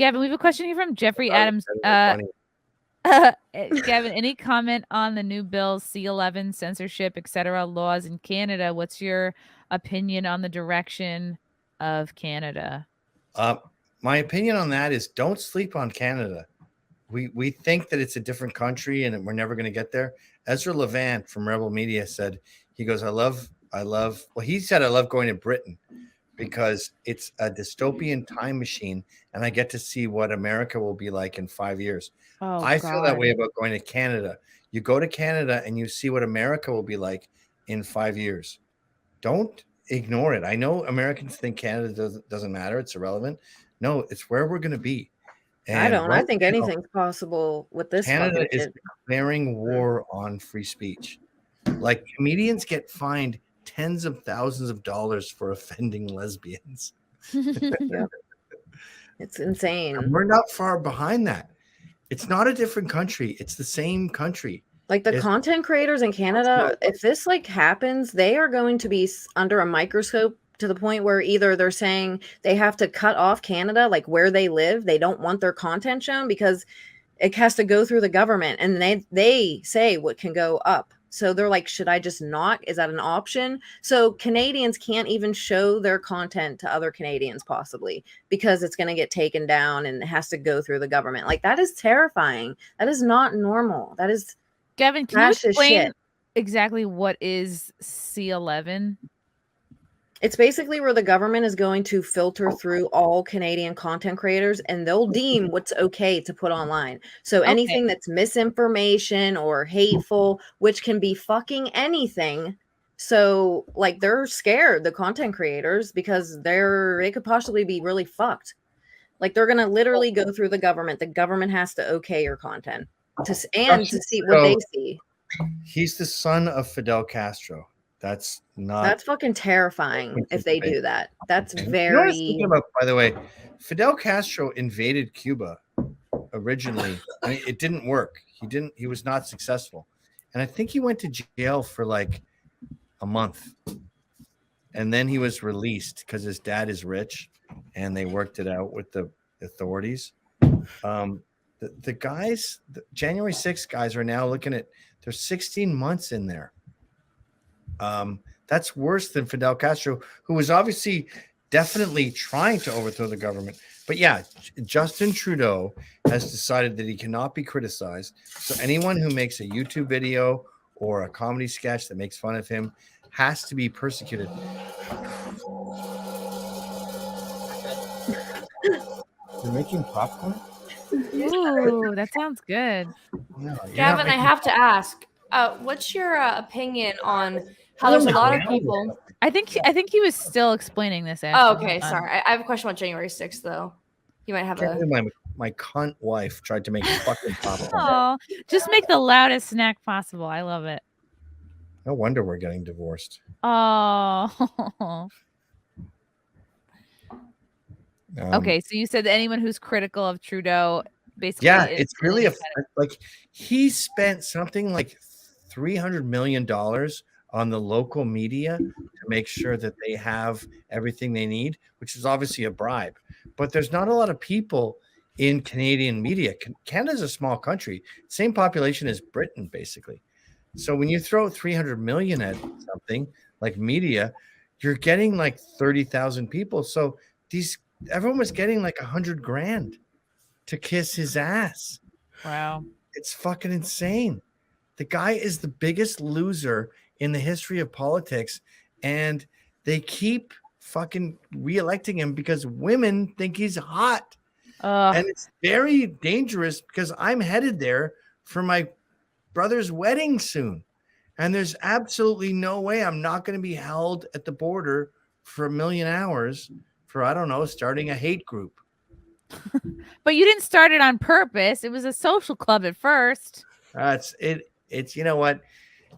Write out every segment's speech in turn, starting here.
Gavin, we have a question here from Jeffrey Adams. Gavin, any comment on the new bills, C11, censorship, etc., laws in Canada? What's your opinion on the direction of Canada? My opinion on that is don't sleep on Canada. We think that it's a different country and we're never going to get there. Ezra Levant from Rebel Media said, he goes, I love, well, he said, I love going to Britain because it's a dystopian time machine and I get to see what America will be like in 5 years. I feel that way about going to Canada. You go to Canada and you see what America will be like in 5 years. Don't ignore it. I know Americans think Canada doesn't matter. It's irrelevant. No, it's where we're going to be. And I don't. I think anything's possible with this. Canada is declaring war on free speech. Like comedians get fined tens of thousands of dollars for offending lesbians. Yeah. It's insane. And we're not far behind that. It's not a different country. It's the same country. Like the content creators in Canada, if this like happens, they are going to be under a microscope to the point where either they're saying they have to cut off Canada, like where they live. They don't want their content shown because it has to go through the government and they say what can go up. So they're like, should I just not? Is that an option? So Canadians can't even show their content to other Canadians possibly because it's going to get taken down and it has to go through the government. Like that is terrifying. That is not normal. That is Gavin, can you explain exactly what is C11? It's basically where the government is going to filter through all Canadian content creators and they'll deem what's okay to put online. So anything that's misinformation or hateful, which can be fucking anything. So like they're scared, the content creators, because they could possibly be really fucked. Like they're going to literally go through the government. The government has to okay your content to see what they see. He's the son of Fidel Castro. That's fucking terrifying if they do that. That's very. You know what I was thinking about, by the way, Fidel Castro invaded Cuba originally. I mean, it didn't work. He was not successful. And I think he went to jail for like a month. And then he was released because his dad is rich and they worked it out with the authorities. The guys, the January 6th guys are now looking at, there's 16 months in there. That's worse than Fidel Castro, who was obviously definitely trying to overthrow the government. But yeah, Justin Trudeau has decided that he cannot be criticized. So anyone who makes a YouTube video or a comedy sketch that makes fun of him has to be persecuted. You're making popcorn? Ooh, that sounds good. No, Gavin, I have to ask, what's your opinion on how there's a lot of people? I think he was still explaining this. Oh, okay, sorry. I have a question about January 6th, though. You might have my cunt wife tried to make fucking popcorn. Oh, just make the loudest snack possible. I love it. No wonder we're getting divorced. Oh. Okay, so you said that anyone who's critical of Trudeau, basically, it's really like he spent something like $300 million on the local media to make sure that they have everything they need, which is obviously a bribe. But there's not a lot of people in Canadian media. Canada's a small country, same population as Britain, basically. So when you throw 300 million at something like media, you're getting like 30,000 people. So everyone was getting like $100,000 to kiss his ass. Wow. It's fucking insane. The guy is the biggest loser in the history of politics, and they keep fucking reelecting him because women think he's hot. And it's very dangerous because I'm headed there for my brother's wedding soon. And there's absolutely no way I'm not going to be held at the border for 1 million hours for, I don't know, starting a hate group. But you didn't start it on purpose. It was a social club at first. It's you know what?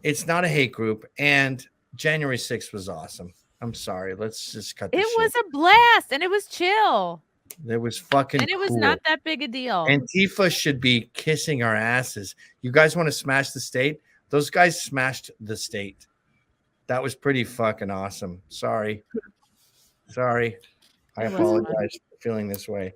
It's not a hate group. And January 6th was awesome. I'm sorry. Let's just cut this shit. Was a blast and it was chill. It was fucking and it was cool. Not that big a deal. Antifa should be kissing our asses. You guys want to smash the state? Those guys smashed the state. That was pretty fucking awesome. Sorry. I apologize for feeling this way.